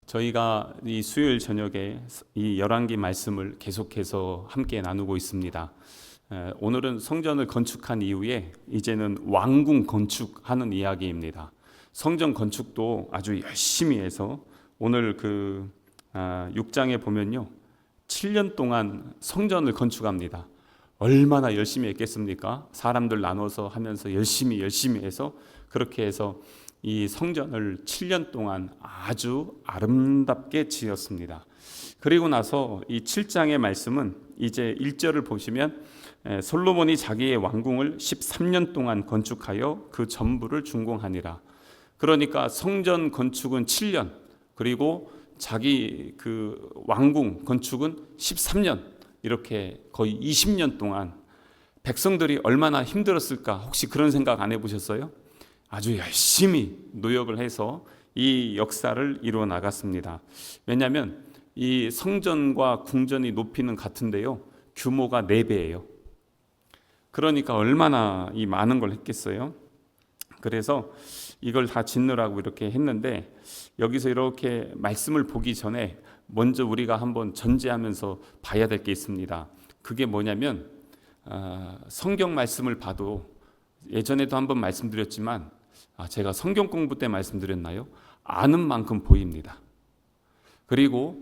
저희가 이 수요일 저녁에 이 열왕기 말씀을 계속해서 함께 나누고 있습니다. 오늘은 성전을 건축한 이후에 이제는 왕궁 건축하는 이야기입니다. 성전 건축도 아주 열심히 해서 오늘 6장에 보면요, 7년 동안 성전을 건축합니다. 얼마나 열심히 했겠습니까? 사람들 나눠서 하면서 열심히 해서 그렇게 해서 이 성전을 7년 동안 아주 아름답게 지었습니다. 그리고 나서 이 7장의 말씀은 이제 1절을 보시면 솔로몬이 자기의 왕궁을 13년 동안 건축하여 그 전부를 준공하니라. 그러니까 성전 건축은 7년, 그리고 자기 그 왕궁 건축은 13년, 이렇게 거의 20년 동안 백성들이 얼마나 힘들었을까, 혹시 그런 생각 안 해보셨어요? 아주 열심히 노력을 해서 이 역사를 이루어 나갔습니다. 왜냐하면 이 성전과 궁전이 높이는 같은데요, 규모가 4배예요. 그러니까 얼마나 이 많은 걸 했겠어요. 그래서 이걸 다 짓느라고 이렇게 했는데, 여기서 이렇게 말씀을 보기 전에 먼저 우리가 한번 전제하면서 봐야 될 게 있습니다. 그게 뭐냐면 성경 말씀을 봐도, 예전에도 한번 말씀드렸지만 제가 성경 공부 때 말씀드렸나요? 아는 만큼 보입니다. 그리고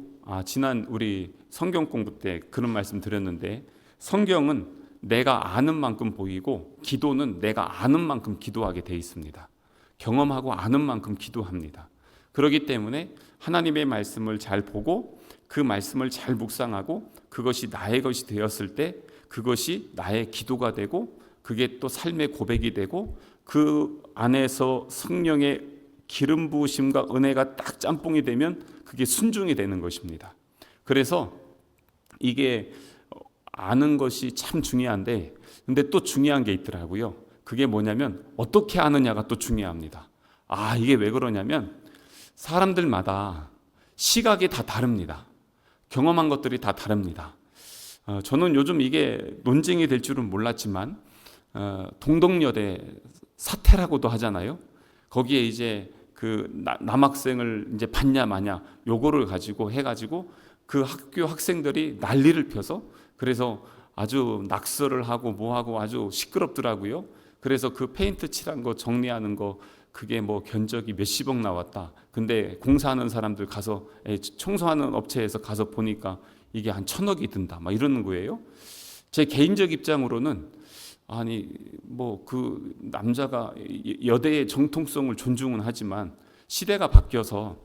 지난 우리 성경 공부 때 그런 말씀 드렸는데, 성경은 내가 아는 만큼 보이고 기도는 내가 아는 만큼 기도하게 돼 있습니다. 경험하고 아는 만큼 기도합니다. 그렇기 때문에 하나님의 말씀을 잘 보고 그 말씀을 잘 묵상하고 그것이 나의 것이 되었을 때 그것이 나의 기도가 되고, 그게 또 삶의 고백이 되고, 그 안에서 성령의 기름 부으심과 은혜가 딱 짬뽕이 되면 그게 순종이 되는 것입니다. 그래서 이게 아는 것이 참 중요한데, 근데 또 중요한 게 있더라고요. 그게 뭐냐면 어떻게 아느냐가 또 중요합니다. 이게 왜 그러냐면 사람들마다 시각이 다 다릅니다. 경험한 것들이 다 다릅니다. 저는 요즘 이게 논쟁이 될 줄은 몰랐지만 동덕여대 사태라고도 하잖아요. 거기에 이제 그 남학생을 이제 받냐 마냐 요거를 가지고 해가지고 그 학교 학생들이 난리를 펴서, 그래서 아주 낙서를 하고 뭐하고 아주 시끄럽더라고요. 그래서 그 페인트 칠한 거 정리하는 거, 그게 뭐 견적이 몇십억 나왔다. 근데 공사하는 사람들 가서, 청소하는 업체에서 가서 보니까 이게 한 1,000억이 든다, 막 이러는 거예요. 제 개인적 입장으로는, 아니 뭐 그 남자가 여대의 정통성을 존중은 하지만 시대가 바뀌어서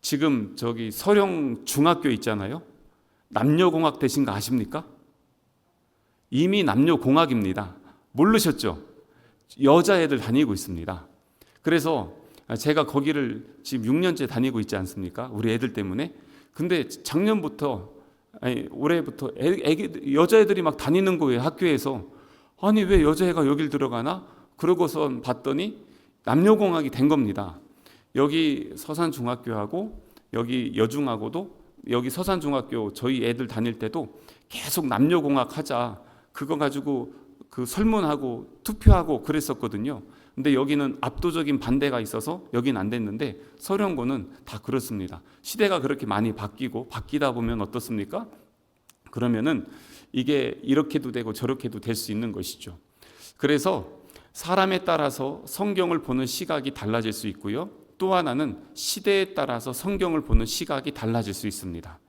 지금 저기 서령 중학교 있잖아요. 남녀공학 되신 거 아십니까? 이미 남녀공학입니다. 모르셨죠? 여자애들 다니고 있습니다. 그래서 제가 거기를 지금 6년째 다니고 있지 않습니까? 우리 애들 때문에. 근데 작년부터, 올해부터 여자애들이 막 다니는 거예요, 학교에서. 아니 왜 여자애가 여길 들어가나? 그러고선 봤더니 남녀공학이 된 겁니다. 여기 서산중학교하고 여기 여중하고도, 여기 서산중학교 저희 애들 다닐 때도 계속 남녀공학 하자, 그거 가지고 그 설문하고 투표하고 그랬었거든요. 근데 여기는 압도적인 반대가 있어서 여긴 안 됐는데, 서령고는 다 그렇습니다. 시대가 그렇게 많이 바뀌다 보면 어떻습니까? 그러면은 이게 이렇게도 되고 저렇게도 될 수 있는 것이죠. 그래서 사람에 따라서 성경을 보는 시각이 달라질 수 있고요. 또 하나는 시대에 따라서 성경을 보는 시각이 달라질 수 있습니다.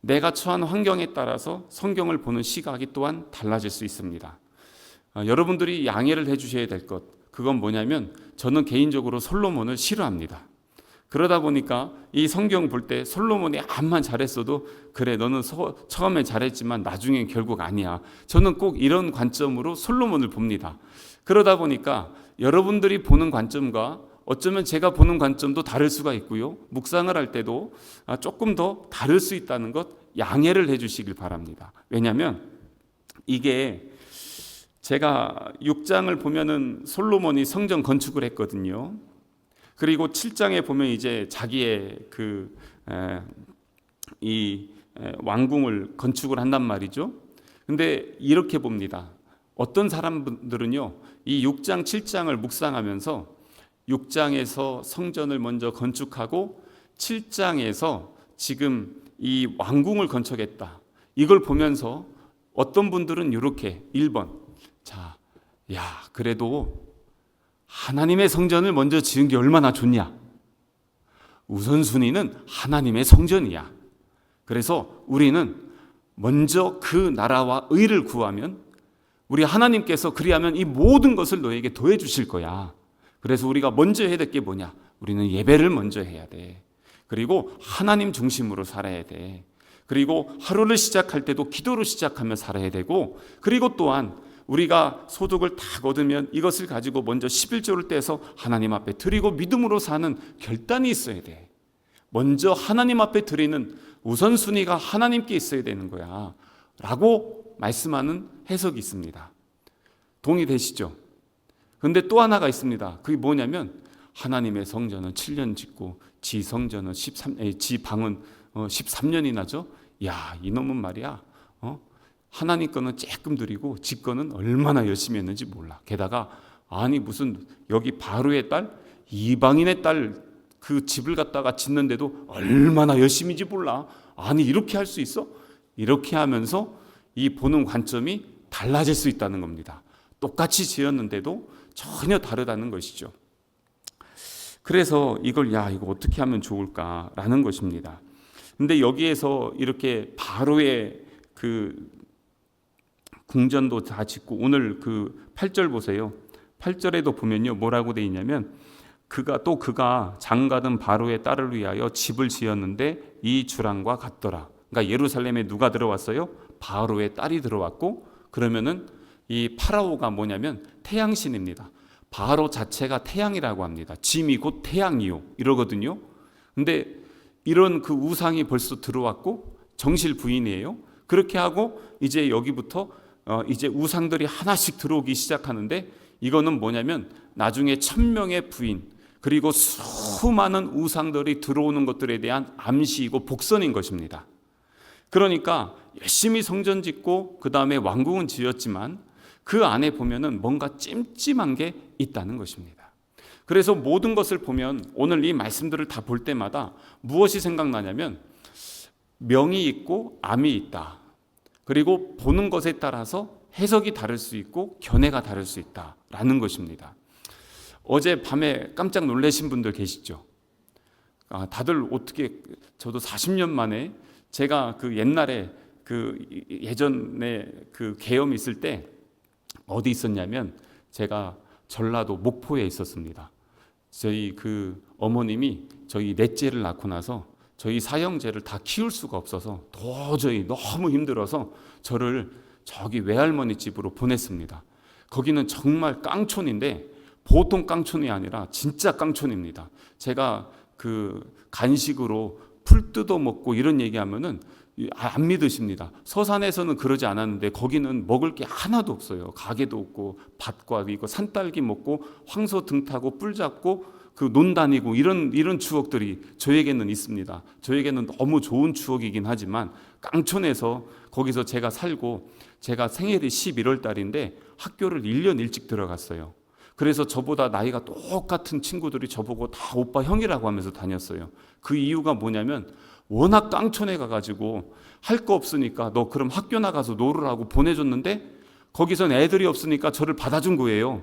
내가 처한 환경에 따라서 성경을 보는 시각이 또한 달라질 수 있습니다. 여러분들이 양해를 해주셔야 될 것, 그건 뭐냐면 저는 개인적으로 솔로몬을 싫어합니다. 그러다 보니까 이 성경 볼 때 솔로몬이 암만 잘했어도, 그래 너는 처음에 잘했지만 나중엔 결국 아니야, 저는 꼭 이런 관점으로 솔로몬을 봅니다. 그러다 보니까 여러분들이 보는 관점과 어쩌면 제가 보는 관점도 다를 수가 있고요, 묵상을 할 때도 조금 더 다를 수 있다는 것 양해를 해주시길 바랍니다. 왜냐하면 이게 제가 6장을 보면은 솔로몬이 성전 건축을 했거든요. 그리고 7장에 보면 이제 자기의 이 왕궁을 건축을 한단 말이죠. 근데 이렇게 봅니다. 어떤 사람들은요, 이 6장 7장을 묵상하면서 6장에서 성전을 먼저 건축하고 7장에서 지금 이 왕궁을 건축했다. 이걸 보면서 어떤 분들은 이렇게 1번, 자, 야, 그래도 하나님의 성전을 먼저 지은 게 얼마나 좋냐. 우선순위는 하나님의 성전이야. 그래서 우리는 먼저 그 나라와 의를 구하면 우리 하나님께서 그리하면 이 모든 것을 너에게 더해 주실 거야. 그래서 우리가 먼저 해야 될 게 뭐냐? 우리는 예배를 먼저 해야 돼. 그리고 하나님 중심으로 살아야 돼. 그리고 하루를 시작할 때도 기도로 시작하며 살아야 되고, 그리고 또한 우리가 소득을 다 거두면 이것을 가지고 먼저 11조를 떼서 하나님 앞에 드리고 믿음으로 사는 결단이 있어야 돼. 먼저 하나님 앞에 드리는 우선순위가 하나님께 있어야 되는 거야 라고 말씀하는 해석이 있습니다. 동의되시죠? 그런데 또 하나가 있습니다. 그게 뭐냐면 하나님의 성전은 7년 짓고 지 성전은 지 방은 13년이나죠. 야, 이놈은 말이야. 하나님 거는 조금 드리고 지 거는 얼마나 열심히 했는지 몰라. 게다가 아니 무슨 여기 바로의 딸, 이방인의 딸 그 집을 갖다가 짓는데도 얼마나 열심히인지 몰라. 아니 이렇게 할 수 있어? 이렇게 하면서 이 보는 관점이 달라질 수 있다는 겁니다. 똑같이 지었는데도 전혀 다르다는 것이죠. 그래서 이거 어떻게 하면 좋을까라는 것입니다. 근데 여기에서 이렇게 바로의 그 궁전도 다 짓고, 오늘 그 8절 보세요. 8절에도 보면요, 뭐라고 돼 있냐면 그가 장가든 바로의 딸을 위하여 집을 지었는데 이 주랑과 같더라. 그러니까 예루살렘에 누가 들어왔어요? 바로의 딸이 들어왔고, 그러면은 이 파라오가 뭐냐면 태양신입니다. 바로 자체가 태양이라고 합니다. 짐이 곧 태양이요 이러거든요. 근데 이런 그 우상이 벌써 들어왔고 정실 부인이에요. 그렇게 하고 이제 여기부터 이제 우상들이 하나씩 들어오기 시작하는데, 이거는 뭐냐면 나중에 1000명의 부인 그리고 수많은 우상들이 들어오는 것들에 대한 암시이고 복선인 것입니다. 그러니까 열심히 성전 짓고 그 다음에 왕궁은 지었지만 그 안에 보면은 뭔가 찜찜한 게 있다는 것입니다. 그래서 모든 것을 보면 오늘 이 말씀들을 다 볼 때마다 무엇이 생각나냐면 명이 있고 암이 있다. 그리고 보는 것에 따라서 해석이 다를 수 있고 견해가 다를 수 있다라는 것입니다. 어제 밤에 깜짝 놀라신 분들 계시죠? 다들 어떻게, 저도 40년 만에 제가 그 옛날에 그 예전에 그 계엄 있을 때 어디 있었냐면 제가 전라도 목포에 있었습니다. 저희 그 어머님이 저희 넷째를 낳고 나서 저희 사형제를 다 키울 수가 없어서 도저히 너무 힘들어서 저를 저기 외할머니 집으로 보냈습니다. 거기는 정말 깡촌인데 보통 깡촌이 아니라 진짜 깡촌입니다. 제가 그 간식으로 풀 뜯어 먹고 이런 얘기하면은 안 믿으십니다. 서산에서는 그러지 않았는데 거기는 먹을 게 하나도 없어요. 가게도 없고 밭과 이거 산딸기 먹고 황소 등 타고 뿔 잡고 그 논 다니고 이런 추억들이 저에게는 있습니다. 저에게는 너무 좋은 추억이긴 하지만 깡촌에서 거기서 제가 살고, 제가 생일이 11월 달인데 학교를 1년 일찍 들어갔어요. 그래서 저보다 나이가 똑같은 친구들이 저보고 다 오빠 형이라고 하면서 다녔어요. 그 이유가 뭐냐면 워낙 깡촌에 가가지고 할 거 없으니까 너 그럼 학교 나가서 놀으라고 보내줬는데 거기선 애들이 없으니까 저를 받아준 거예요.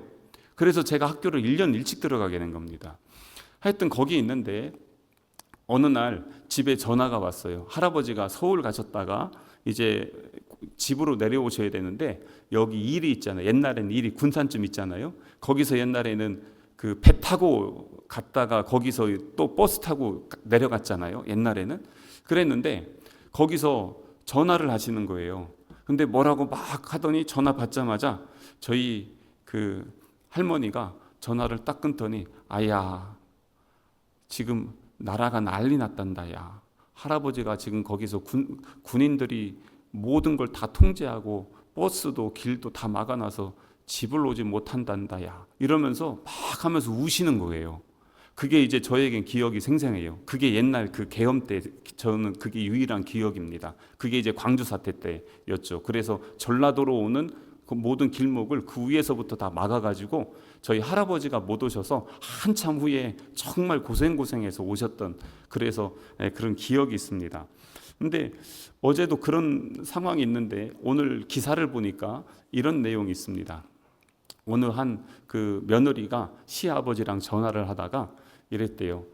그래서 제가 학교를 1년 일찍 들어가게 된 겁니다. 하여튼 거기 있는데 어느 날 집에 전화가 왔어요. 할아버지가 서울 가셨다가 이제 집으로 내려오셔야 되는데 여기 일이 있잖아요. 옛날에는 일이 군산쯤 있잖아요. 거기서 옛날에는 그 배 타고 갔다가 거기서 또 버스 타고 내려갔잖아요. 옛날에는. 그랬는데 거기서 전화를 하시는 거예요. 근데 뭐라고 막 하더니 전화 받자마자 저희 그 할머니가 전화를 딱 끊더니 아야, 지금 나라가 난리 났단다. 야, 할아버지가 지금 거기서 군인들이 모든 걸 다 통제하고 버스도 길도 다 막아놔서 집을 오지 못한단다. 야, 이러면서 막 하면서 우시는 거예요. 그게 이제 저에겐 기억이 생생해요. 그게 옛날 그 계엄 때 저는 그게 유일한 기억입니다. 그게 이제 광주 사태 때였죠. 그래서 전라도로 오는 그 모든 길목을 그 위에서부터 다 막아가지고 저희 할아버지가 못 오셔서 한참 후에 정말 고생해서 오셨던 그래서 그런 기억이 있습니다. 근데 어제도 그런 상황이 있는데 오늘 기사를 보니까 이런 내용이 있습니다. 오늘 한 그 며느리가 시아버지랑 전화를 하다가 이랬대요.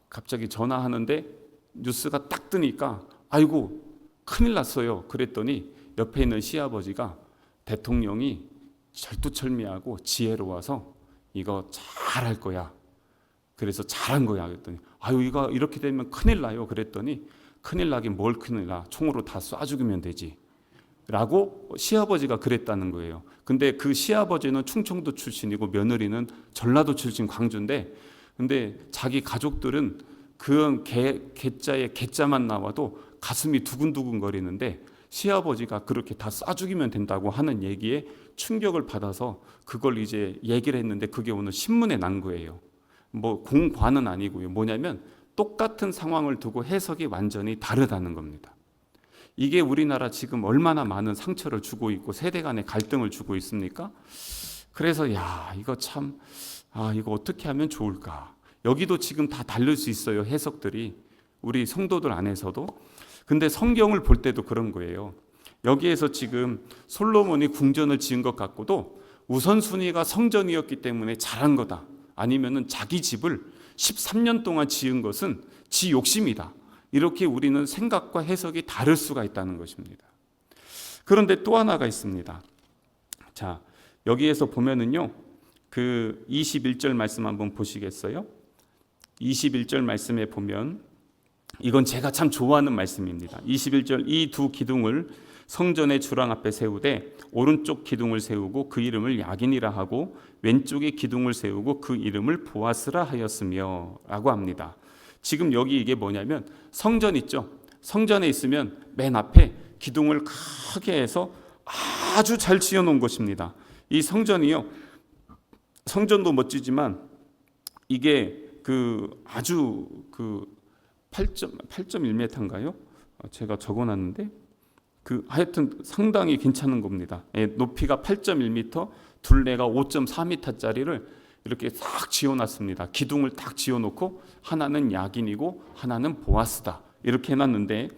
갑자기 전화하는데 뉴스가 딱 뜨니까 아이고 큰일 났어요. 그랬더니 옆에 있는 시아버지가 대통령이 절두철미하고 지혜로워서 이거 잘할 거야. 그래서 잘한 거야. 그랬더니 아유 이거 이렇게 되면 큰일 나요. 그랬더니 큰일 나긴 뭘 큰일 나. 총으로 다 쏴 죽이면 되지. 라고 시아버지가 그랬다는 거예요. 근데 그 시아버지는 충청도 출신이고 며느리는 전라도 출신 광주인데 근데 자기 가족들은 그 개자에 개자만 나와도 가슴이 두근두근 거리는데 시아버지가 그렇게 다 쏴 죽이면 된다고 하는 얘기에 충격을 받아서 그걸 이제 얘기를 했는데 그게 오늘 신문에 난 거예요. 뭐 공관은 아니고요. 뭐냐면 똑같은 상황을 두고 해석이 완전히 다르다는 겁니다. 이게 우리나라 지금 얼마나 많은 상처를 주고 있고 세대 간의 갈등을 주고 있습니까? 그래서 이거 참 이거 어떻게 하면 좋을까? 여기도 지금 다 다를 수 있어요. 해석들이 우리 성도들 안에서도. 근데 성경을 볼 때도 그런 거예요. 여기에서 지금 솔로몬이 궁전을 지은 것 같고도 우선순위가 성전이었기 때문에 잘한 거다. 아니면은 자기 집을 13년 동안 지은 것은 지 욕심이다. 이렇게 우리는 생각과 해석이 다를 수가 있다는 것입니다. 그런데 또 하나가 있습니다. 자, 여기에서 보면은요, 그 21절 말씀 한번 보시겠어요? 21절 말씀에 보면 이건 제가 참 좋아하는 말씀입니다. 21절 이 두 기둥을 성전의 주랑 앞에 세우되 오른쪽 기둥을 세우고 그 이름을 야긴이라 하고 왼쪽에 기둥을 세우고 그 이름을 보아스라 하였으며 라고 합니다. 지금 여기 이게 뭐냐면 성전 있죠. 성전에 있으면 맨 앞에 기둥을 크게 해서 아주 잘 지어놓은 것입니다. 이 성전이요. 성전도 멋지지만 이게 아주 8.1m인가요? 제가 적어놨는데 하여튼 상당히 괜찮은 겁니다. 높이가 8.1m, 둘레가 5.4m짜리를 이렇게 싹 지어놨습니다. 기둥을 딱 지어놓고 하나는 야긴이고 하나는 보아스다 이렇게 해놨는데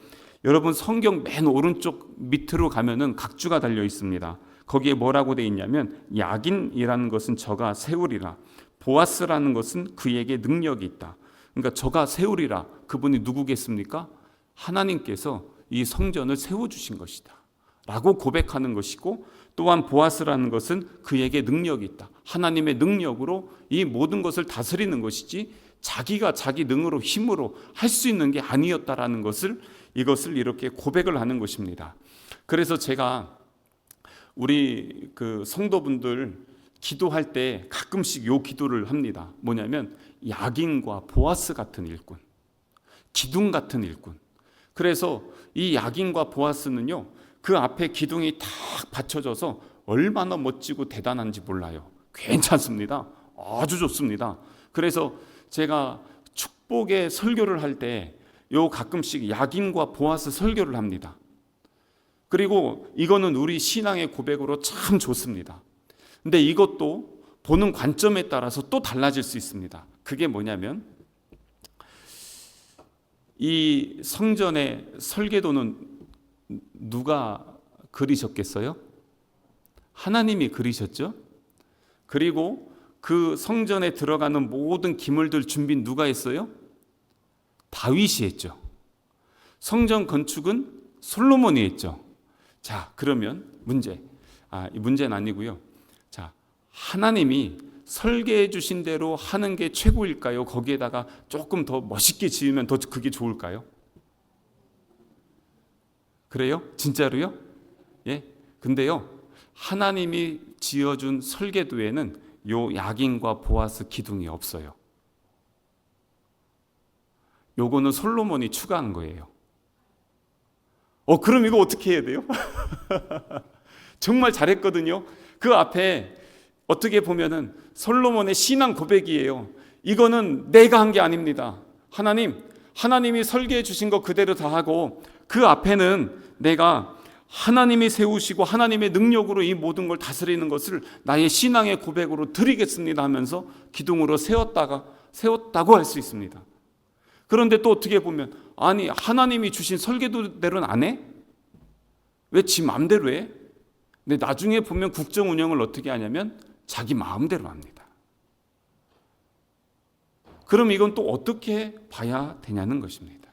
여러분 성경 맨 오른쪽 밑으로 가면은 각주가 달려 있습니다. 거기에 뭐라고 돼 있냐면 야긴이라는 것은 저가 세우리라, 보아스라는 것은 그에게 능력이 있다. 그러니까 저가 세우리라, 그분이 누구겠습니까? 하나님께서 이 성전을 세워주신 것이다 라고 고백하는 것이고, 또한 보아스라는 것은 그에게 능력이 있다. 하나님의 능력으로 이 모든 것을 다스리는 것이지 자기가 자기 능으로 힘으로 할 수 있는 게 아니었다라는 것을 이것을 이렇게 고백을 하는 것입니다. 그래서 제가 우리 그 성도분들 기도할 때 가끔씩 요 기도를 합니다. 뭐냐면 야긴과 보아스 같은 일꾼, 기둥 같은 일꾼. 그래서 이 야긴과 보아스는요, 그 앞에 기둥이 탁 받쳐져서 얼마나 멋지고 대단한지 몰라요. 괜찮습니다. 아주 좋습니다. 그래서 제가 축복의 설교를 할 때 요 가끔씩 야긴과 보아스 설교를 합니다. 그리고 이거는 우리 신앙의 고백으로 참 좋습니다. 근데 이것도 보는 관점에 따라서 또 달라질 수 있습니다. 그게 뭐냐면 이 성전의 설계도는 누가 그리셨겠어요? 하나님이 그리셨죠. 그리고 그 성전에 들어가는 모든 기물들 준비 누가 했어요? 다윗이 했죠. 성전 건축은 솔로몬이 했죠. 자, 그러면 이 문제는 아니고요. 자, 하나님이 설계해 주신 대로 하는 게 최고일까요? 거기에다가 조금 더 멋있게 지으면 더 그게 좋을까요? 그래요? 진짜로요? 예. 근데요, 하나님이 지어준 설계도에는 요 야긴과 보아스 기둥이 없어요. 요거는 솔로몬이 추가한 거예요. 그럼 이거 어떻게 해야 돼요? 정말 잘했거든요. 그 앞에 어떻게 보면은 솔로몬의 신앙 고백이에요. 이거는 내가 한 게 아닙니다. 하나님이 설계해 주신 거 그대로 다 하고 그 앞에는 내가 하나님이 세우시고 하나님의 능력으로 이 모든 걸 다스리는 것을 나의 신앙의 고백으로 드리겠습니다 하면서 기둥으로 세웠다고 할 수 있습니다. 그런데 또 어떻게 보면 아니 하나님이 주신 설계도대로는 안 해? 왜 지 마음대로 해? 근데 나중에 보면 국정 운영을 어떻게 하냐면 자기 마음대로 합니다. 그럼 이건 또 어떻게 봐야 되냐는 것입니다.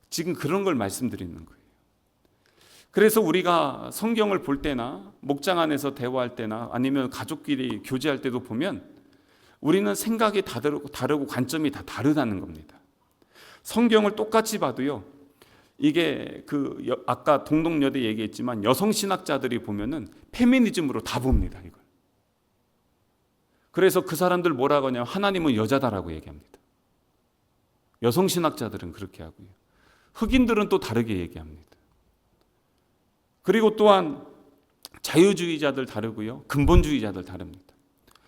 지금 그런 걸 말씀드리는 거예요. 그래서 우리가 성경을 볼 때나 목장 안에서 대화할 때나 아니면 가족끼리 교제할 때도 보면 우리는 생각이 다르고 관점이 다 다르다는 겁니다. 성경을 똑같이 봐도요, 이게 아까 동덕여대 얘기했지만 여성 신학자들이 보면은 페미니즘으로 다 봅니다, 이걸. 그래서 그 사람들 뭐라고 하냐면 하나님은 여자다라고 얘기합니다. 여성 신학자들은 그렇게 하고요. 흑인들은 또 다르게 얘기합니다. 그리고 또한 자유주의자들 다르고요. 근본주의자들 다릅니다.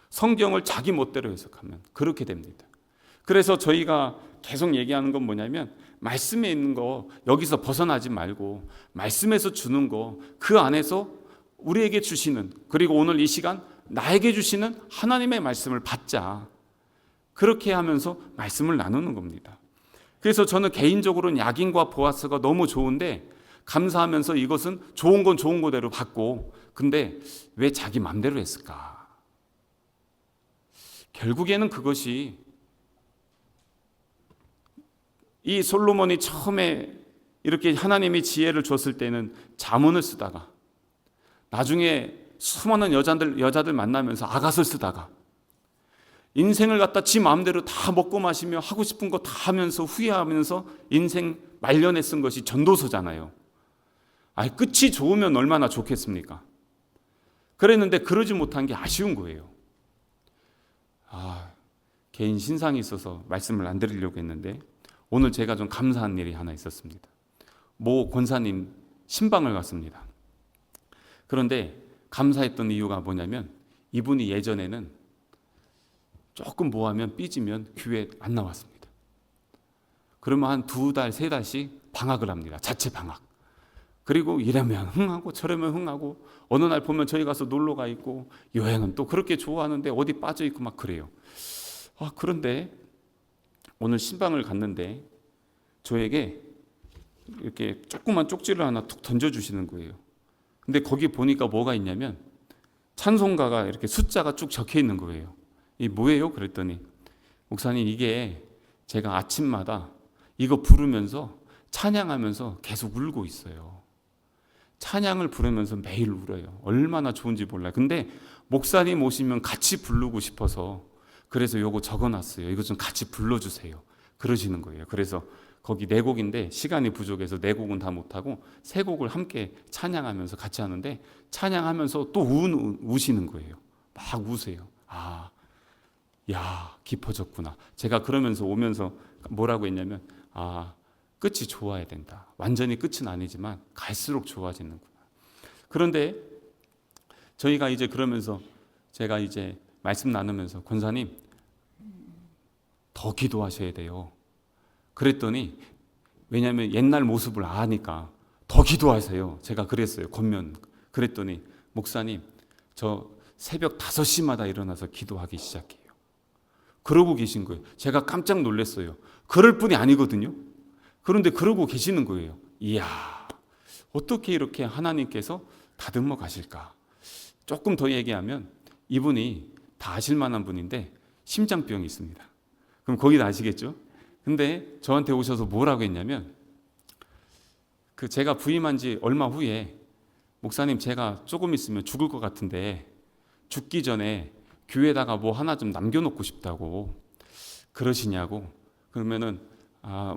성경을 자기 멋대로 해석하면 그렇게 됩니다. 그래서 저희가 계속 얘기하는 건 뭐냐면 말씀에 있는 거 여기서 벗어나지 말고 말씀에서 주는 거 그 안에서 우리에게 주시는, 그리고 오늘 이 시간 나에게 주시는 하나님의 말씀을 받자. 그렇게 하면서 말씀을 나누는 겁니다. 그래서 저는 개인적으로는 야긴과 보아스가 너무 좋은데 감사하면서 이것은 좋은 건 좋은 거대로 받고, 근데 왜 자기 마음대로 했을까? 결국에는 그것이 이 솔로몬이 처음에 이렇게 하나님이 지혜를 줬을 때는 잠언을 쓰다가 나중에 수많은 여자들 만나면서 아갓을 쓰다가 인생을 갖다 지 마음대로 다 먹고 마시며 하고 싶은 거 다 하면서 후회하면서 인생 말년에 쓴 것이 전도서잖아요. 끝이 좋으면 얼마나 좋겠습니까? 그랬는데 그러지 못한 게 아쉬운 거예요. 개인 신상이 있어서 말씀을 안 드리려고 했는데 오늘 제가 좀 감사한 일이 하나 있었습니다. 모 권사님 신방을 갔습니다. 그런데 감사했던 이유가 뭐냐면 이분이 예전에는 조금 뭐하면 삐지면 교회 안 나왔습니다. 그러면 한 2달, 3달씩 방학을 합니다. 자체 방학. 그리고 이러면 흥하고 저러면 흥하고 어느 날 보면 저희 가서 놀러 가 있고 여행은 또 그렇게 좋아하는데 어디 빠져 있고 막 그래요. 그런데 오늘 신방을 갔는데 저에게 이렇게 조그만 쪽지를 하나 툭 던져주시는 거예요. 근데 거기 보니까 뭐가 있냐면 찬송가가 이렇게 숫자가 쭉 적혀 있는 거예요. 이게 뭐예요? 그랬더니 목사님 이게 제가 아침마다 이거 부르면서 찬양하면서 계속 울고 있어요. 찬양을 부르면서 매일 울어요. 얼마나 좋은지 몰라요. 근데 목사님 오시면 같이 부르고 싶어서 그래서 요거 적어놨어요. 이거 좀 같이 불러주세요. 그러시는 거예요. 그래서 거기 4곡인데 시간이 부족해서 4곡은 다 못하고 3곡을 함께 찬양하면서 같이 하는데 찬양하면서 또 우시는 거예요. 막 우세요. 깊어졌구나. 제가 그러면서 오면서 뭐라고 했냐면 끝이 좋아야 된다. 완전히 끝은 아니지만 갈수록 좋아지는구나. 그런데 저희가 이제 그러면서 제가 이제 말씀 나누면서 권사님 더 기도하셔야 돼요. 그랬더니 왜냐하면 옛날 모습을 아니까 더 기도하세요. 제가 그랬어요. 권면. 그랬더니 목사님 저 새벽 5시마다 일어나서 기도하기 시작해요. 그러고 계신 거예요. 제가 깜짝 놀랐어요. 그럴 뿐이 아니거든요. 그런데 그러고 계시는 거예요. 이야, 어떻게 이렇게 하나님께서 다듬어 가실까? 조금 더 얘기하면 이분이 다 아실 만한 분인데 심장병이 있습니다. 그럼 거기 다 아시겠죠? 근데 저한테 오셔서 뭐라고 했냐면 제가 부임한 지 얼마 후에 목사님 제가 조금 있으면 죽을 것 같은데 죽기 전에 교회에다가 뭐 하나 좀 남겨놓고 싶다고 그러시냐고. 그러면은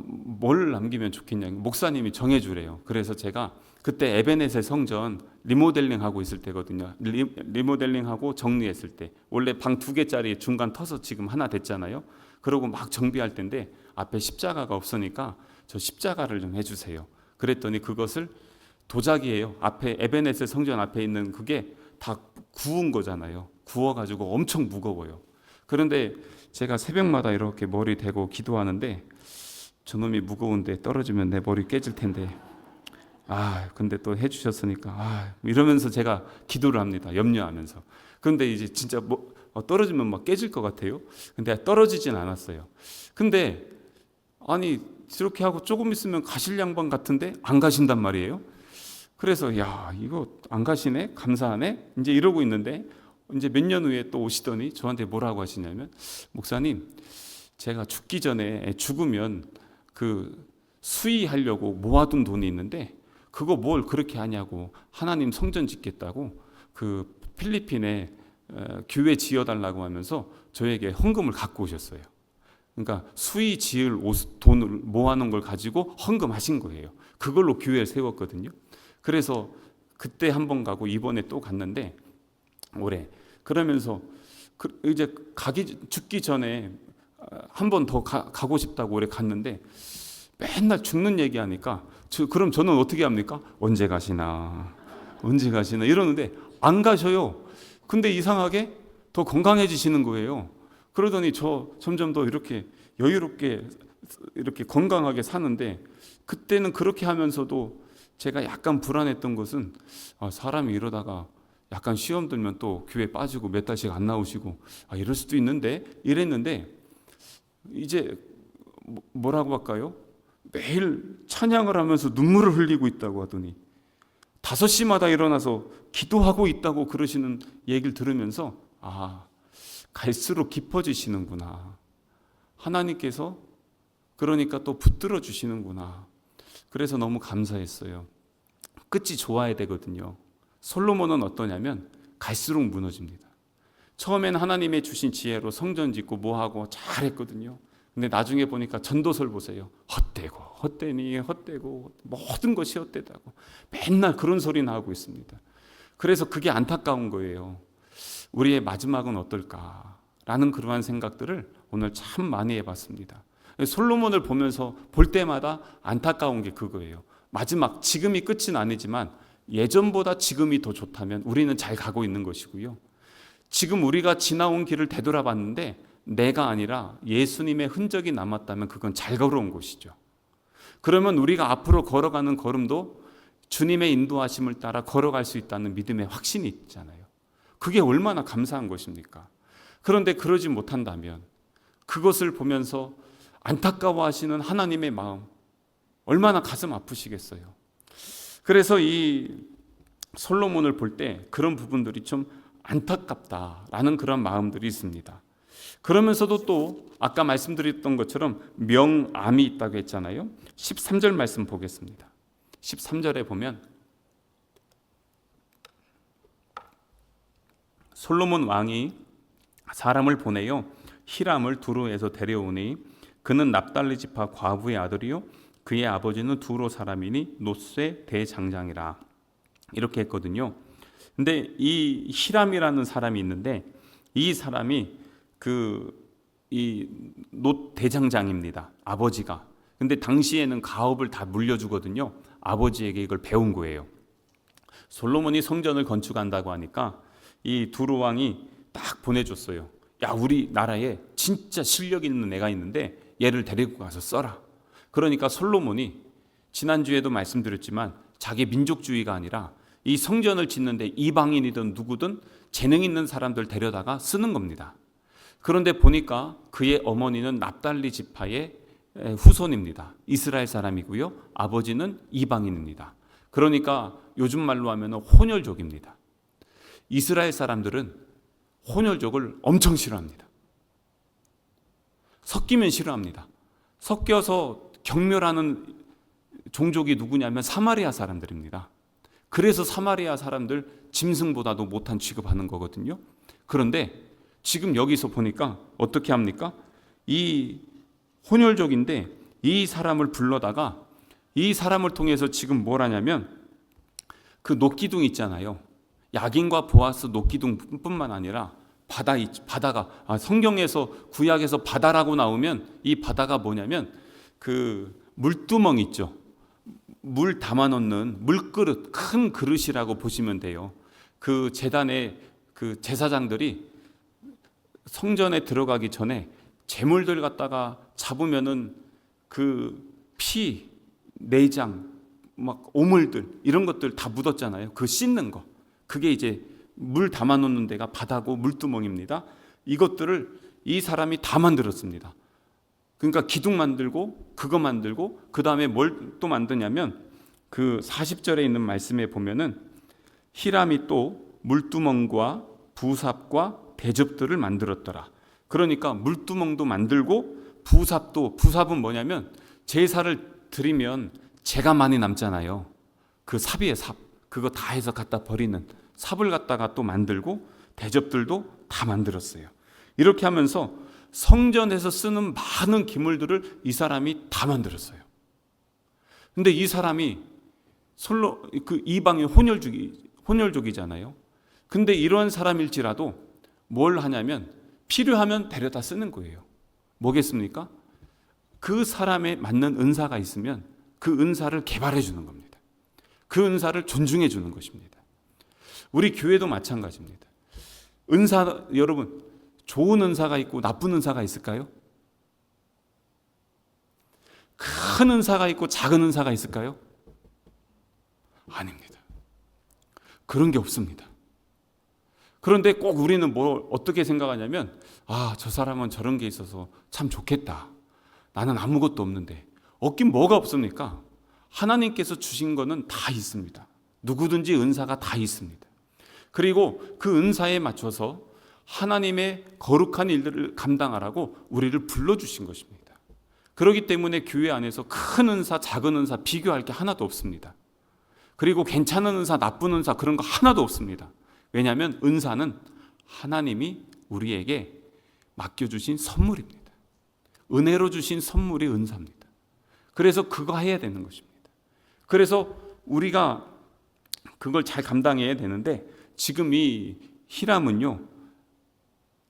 뭘 남기면 좋겠냐고 목사님이 정해주래요. 그래서 제가 그때 에베네셀 성전 리모델링하고 있을 때거든요. 리모델링하고 정리했을 때 원래 방 2개짜리 중간 터서 지금 하나 됐잖아요. 그러고 막 정비할 때인데 앞에 십자가가 없으니까 저 십자가를 좀 해주세요. 그랬더니 그것을 도자기예요. 앞에 에베네셀 성전 앞에 있는 그게 다 구운 거잖아요. 구워가지고 엄청 무거워요. 그런데 제가 새벽마다 이렇게 머리 대고 기도하는데 저놈이 무거운데 떨어지면 내 머리 깨질 텐데 근데 또 해주셨으니까 이러면서 제가 기도를 합니다. 염려하면서. 그런데 이제 진짜 떨어지면 막 깨질 것 같아요. 근데 떨어지진 않았어요. 근데 아니 이렇게 하고 조금 있으면 가실 양반 같은데 안 가신단 말이에요. 그래서 야 이거 안 가시네, 감사하네, 이제 이러고 있는데 이제 몇 년 후에 또 오시더니 저한테 뭐라고 하시냐면, 목사님 제가 죽기 전에 죽으면 그 수의하려고 모아둔 돈이 있는데 그거 뭘 그렇게 하냐고, 하나님 성전 짓겠다고 그 필리핀에 교회 지어달라고 하면서 저에게 헌금을 갖고 오셨어요. 그러니까 수의 지을 돈을 모아놓은 걸 가지고 헌금하신 거예요. 그걸로 교회를 세웠거든요. 그래서 그때 한 번 가고 이번에 또 갔는데 올해 그러면서 이제 죽기 전에 한 번 더 가고 싶다고 올해 갔는데 맨날 죽는 얘기하니까 그럼 저는 어떻게 합니까? 언제 가시나 이러는데 안 가셔요. 근데 이상하게 더 건강해지시는 거예요. 그러더니 저 점점 더 이렇게 여유롭게 이렇게 건강하게 사는데, 그때는 그렇게 하면서도 제가 약간 불안했던 것은 사람이 이러다가 약간 시험 들면 또 교회 빠지고 몇 달씩 안 나오시고 이럴 수도 있는데 이랬는데, 이제 뭐라고 할까요? 매일 찬양을 하면서 눈물을 흘리고 있다고 하더니 5시마다 일어나서 기도하고 있다고 그러시는 얘기를 들으면서 갈수록 깊어지시는구나. 하나님께서 그러니까 또 붙들어 주시는구나. 그래서 너무 감사했어요. 끝이 좋아야 되거든요. 솔로몬은 어떠냐면 갈수록 무너집니다. 처음엔 하나님의 주신 지혜로 성전 짓고 뭐하고 잘했거든요. 근데 나중에 보니까 전도서를 보세요. 헛되고 헛되니 헛되고 모든 것이 헛되다고 맨날 그런 소리나 하고 있습니다. 그래서 그게 안타까운 거예요. 우리의 마지막은 어떨까라는 그러한 생각들을 오늘 참 많이 해봤습니다. 솔로몬을 보면서 볼 때마다 안타까운 게 그거예요. 마지막, 지금이 끝은 아니지만 예전보다 지금이 더 좋다면 우리는 잘 가고 있는 것이고요. 지금 우리가 지나온 길을 되돌아봤는데 내가 아니라 예수님의 흔적이 남았다면 그건 잘 걸어온 것이죠. 그러면 우리가 앞으로 걸어가는 걸음도 주님의 인도하심을 따라 걸어갈 수 있다는 믿음의 확신이 있잖아요. 그게 얼마나 감사한 것입니까? 그런데 그러지 못한다면 그것을 보면서 안타까워하시는 하나님의 마음 얼마나 가슴 아프시겠어요. 그래서 이 솔로몬을 볼 때 그런 부분들이 좀 안타깝다라는 그런 마음들이 있습니다. 그러면서도 또 아까 말씀드렸던 것처럼 명암이 있다고 했잖아요. 13절 말씀 보겠습니다. 13절에 보면 솔로몬 왕이 사람을 보내요 히람을 두로에서 데려오니 그는 납달리 지파 과부의 아들이요 그의 아버지는 두로 사람이니 놋의 대장장이라, 이렇게 했거든요. 근데 이 히람이라는 사람이 있는데 이 사람이 이 놋 대장장입니다. 아버지가. 근데 당시에는 가업을 다 물려주거든요. 아버지에게 이걸 배운 거예요. 솔로몬이 성전을 건축한다고 하니까 이 두로 왕이 딱 보내줬어요. 야, 우리 나라에 진짜 실력 있는 애가 있는데 얘를 데리고 가서 써라. 그러니까 솔로몬이 지난주에도 말씀드렸지만 자기 민족주의가 아니라 이 성전을 짓는데 이방인이든 누구든 재능 있는 사람들 데려다가 쓰는 겁니다. 그런데 보니까 그의 어머니는 납달리 지파의 후손입니다. 이스라엘 사람이고요. 아버지는 이방인입니다. 그러니까 요즘 말로 하면 혼혈족입니다. 이스라엘 사람들은 혼혈족을 엄청 싫어합니다. 섞이면 싫어합니다. 섞여서 경멸하는 종족이 누구냐면 사마리아 사람들입니다. 그래서 사마리아 사람들 짐승보다도 못한 취급하는 거거든요. 그런데 지금 여기서 보니까 어떻게 합니까? 이 혼혈족인데 이 사람을 불러다가 이 사람을 통해서 지금 뭘 하냐면 그 녹기둥 있잖아요. 야긴과 보아스 녹기둥뿐만 아니라 바다가 성경에서 구약에서 바다라고 나오면 이 바다가 뭐냐면 그 물두멍 있죠. 물 담아 놓는 물그릇, 큰 그릇이라고 보시면 돼요. 그 제단의 그 제사장들이 성전에 들어가기 전에 제물들 갖다가 잡으면은 그 피, 내장, 막 오물들 이런 것들 다 묻었잖아요. 그 씻는 거. 그게 이제 물 담아 놓는 데가 바다고 물두멍입니다. 이것들을 이 사람이 다 만들었습니다. 그러니까 기둥 만들고 그거 만들고 그다음에 뭘 또 만드냐면 그 40절에 있는 말씀에 보면은 히람이 또 물두멍과 부삽과 대접들을 만들었더라. 그러니까 물두멍도 만들고 부삽은 뭐냐면 제사를 드리면 재가 많이 남잖아요. 그 삽이에요, 삽. 그거 다 해서 갖다 버리는 삽을 갖다가 또 만들고 대접들도 다 만들었어요. 이렇게 하면서 성전에서 쓰는 많은 기물들을 이 사람이 다 만들었어요. 근데 이 사람이 솔로 그 이방인 혼혈족이잖아요. 근데 이런 사람일지라도 뭘 하냐면 필요하면 데려다 쓰는 거예요. 뭐겠습니까? 그 사람에 맞는 은사가 있으면 그 은사를 개발해 주는 겁니다. 그 은사를 존중해 주는 것입니다. 우리 교회도 마찬가지입니다. 은사, 여러분, 좋은 은사가 있고 나쁜 은사가 있을까요? 큰 은사가 있고 작은 은사가 있을까요? 아닙니다. 그런 게 없습니다. 그런데 꼭 우리는 뭘 어떻게 생각하냐면 저 사람은 저런 게 있어서 참 좋겠다. 나는 아무것도 없는데. 없긴 뭐가 없습니까? 하나님께서 주신 거는 다 있습니다. 누구든지 은사가 다 있습니다. 그리고 그 은사에 맞춰서 하나님의 거룩한 일들을 감당하라고 우리를 불러주신 것입니다. 그렇기 때문에 교회 안에서 큰 은사, 작은 은사 비교할 게 하나도 없습니다. 그리고 괜찮은 은사, 나쁜 은사 그런 거 하나도 없습니다. 왜냐하면 은사는 하나님이 우리에게 맡겨주신 선물입니다. 은혜로 주신 선물이 은사입니다. 그래서 그거 해야 되는 것입니다. 그래서 우리가 그걸 잘 감당해야 되는데 지금 이 히람은요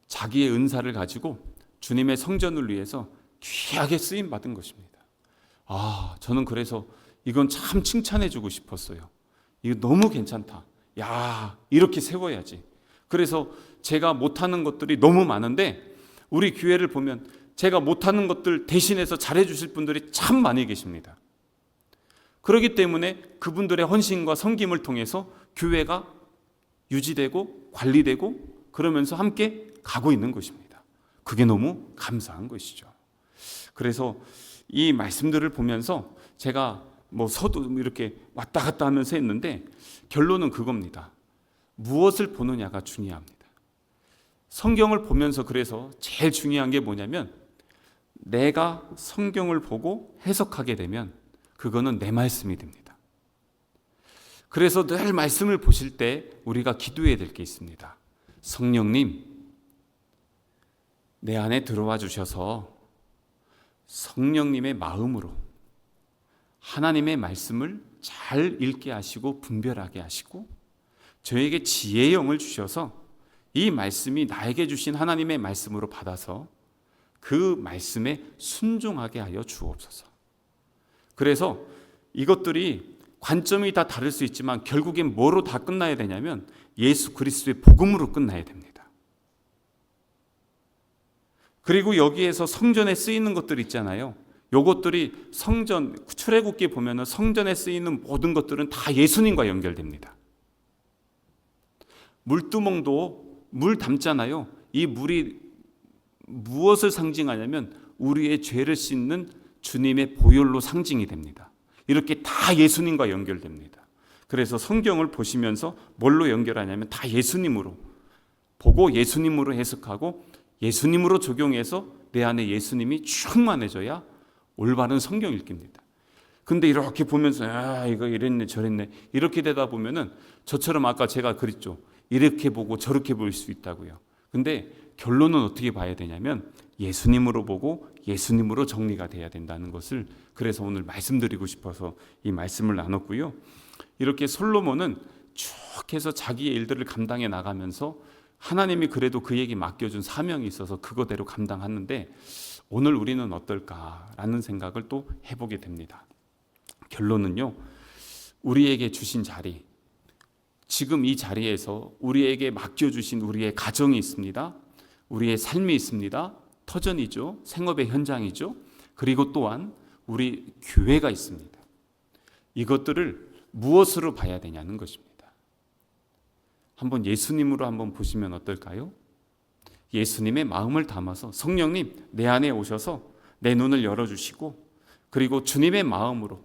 자기의 은사를 가지고 주님의 성전을 위해서 귀하게 쓰임 받은 것입니다. 저는 그래서 이건 참 칭찬해 주고 싶었어요. 이거 너무 괜찮다. 야, 이렇게 세워야지. 그래서 제가 못하는 것들이 너무 많은데 우리 교회를 보면 제가 못하는 것들 대신해서 잘해 주실 분들이 참 많이 계십니다. 그렇기 때문에 그분들의 헌신과 섬김을 통해서 교회가 유지되고 관리되고 그러면서 함께 가고 있는 것입니다. 그게 너무 감사한 것이죠. 그래서 이 말씀들을 보면서 제가 서도 이렇게 왔다 갔다 하면서 했는데 결론은 그겁니다. 무엇을 보느냐가 중요합니다. 성경을 보면서 그래서 제일 중요한 게 뭐냐면 내가 성경을 보고 해석하게 되면 그거는 내 말씀이 됩니다. 그래서 늘 말씀을 보실 때 우리가 기도해야 될 게 있습니다. 성령님, 내 안에 들어와 주셔서 성령님의 마음으로 하나님의 말씀을 잘 읽게 하시고 분별하게 하시고 저에게 지혜의 영을 주셔서 이 말씀이 나에게 주신 하나님의 말씀으로 받아서 그 말씀에 순종하게 하여 주옵소서. 그래서 이것들이 관점이 다 다를 수 있지만 결국엔 뭐로 다 끝나야 되냐면 예수 그리스도의 복음으로 끝나야 됩니다. 그리고 여기에서 성전에 쓰이는 것들 있잖아요. 요것들이 성전, 출애굽기 보면은 성전에 쓰이는 모든 것들은 다 예수님과 연결됩니다. 물두멍도 물 담잖아요. 이 물이 무엇을 상징하냐면 우리의 죄를 씻는 주님의 보혈로 상징이 됩니다. 이렇게 다 예수님과 연결됩니다. 그래서 성경을 보시면서 뭘로 연결하냐면 다 예수님으로 보고 예수님으로 해석하고 예수님으로 적용해서 내 안에 예수님이 충만해져야 올바른 성경 읽기입니다. 근데 이렇게 보면서 이거 이랬네 저랬네 이렇게 되다 보면은 저처럼 아까 제가 그랬죠. 이렇게 보고 저렇게 볼 수 있다고요. 근데 결론은 어떻게 봐야 되냐면 예수님으로 보고 예수님으로 정리가 돼야 된다는 것을 그래서 오늘 말씀드리고 싶어서 이 말씀을 나눴고요. 이렇게 솔로몬은 쭉 해서 자기의 일들을 감당해 나가면서 하나님이 그래도 그에게 맡겨준 사명이 있어서 그거대로 감당하는데 오늘 우리는 어떨까라는 생각을 또 해보게 됩니다. 결론은요. 우리에게 주신 자리, 지금 이 자리에서 우리에게 맡겨주신 우리의 가정이 있습니다. 우리의 삶이 있습니다. 터전이죠. 생업의 현장이죠. 그리고 또한 우리 교회가 있습니다. 이것들을 무엇으로 봐야 되냐는 것입니다. 한번 예수님으로 한번 보시면 어떨까요? 예수님의 마음을 담아서 성령님 내 안에 오셔서 내 눈을 열어주시고, 그리고 주님의 마음으로,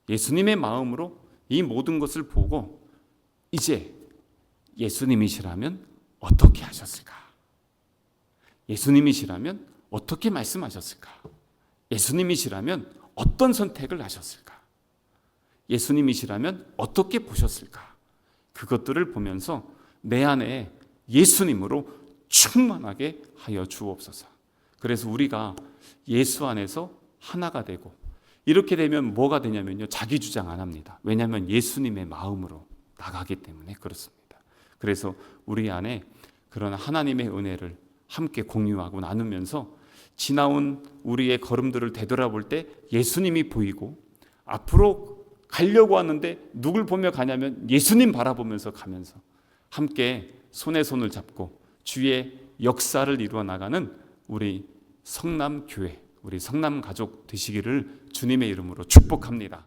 예수님의 마음으로 이 모든 것을 보고, 이제 예수님이시라면 어떻게 하셨을까? 예수님이시라면 어떻게 말씀하셨을까? 예수님이시라면 어떤 선택을 하셨을까? 예수님이시라면 어떻게 보셨을까? 그것들을 보면서 내 안에 예수님으로 충만하게 하여 주옵소서. 그래서 우리가 예수 안에서 하나가 되고, 이렇게 되면 뭐가 되냐면요, 자기 주장 안 합니다. 왜냐하면 예수님의 마음으로 나가기 때문에 그렇습니다. 그래서 우리 안에 그런 하나님의 은혜를 함께 공유하고 나누면서 지나온 우리의 걸음들을 되돌아볼 때 예수님이 보이고, 앞으로 가려고 하는데 누굴 보며 가냐면 예수님 바라보면서 가면서 함께 손에 손을 잡고 주의 역사를 이루어 나가는 우리 성남교회, 우리 성남가족 되시기를 주님의 이름으로 축복합니다.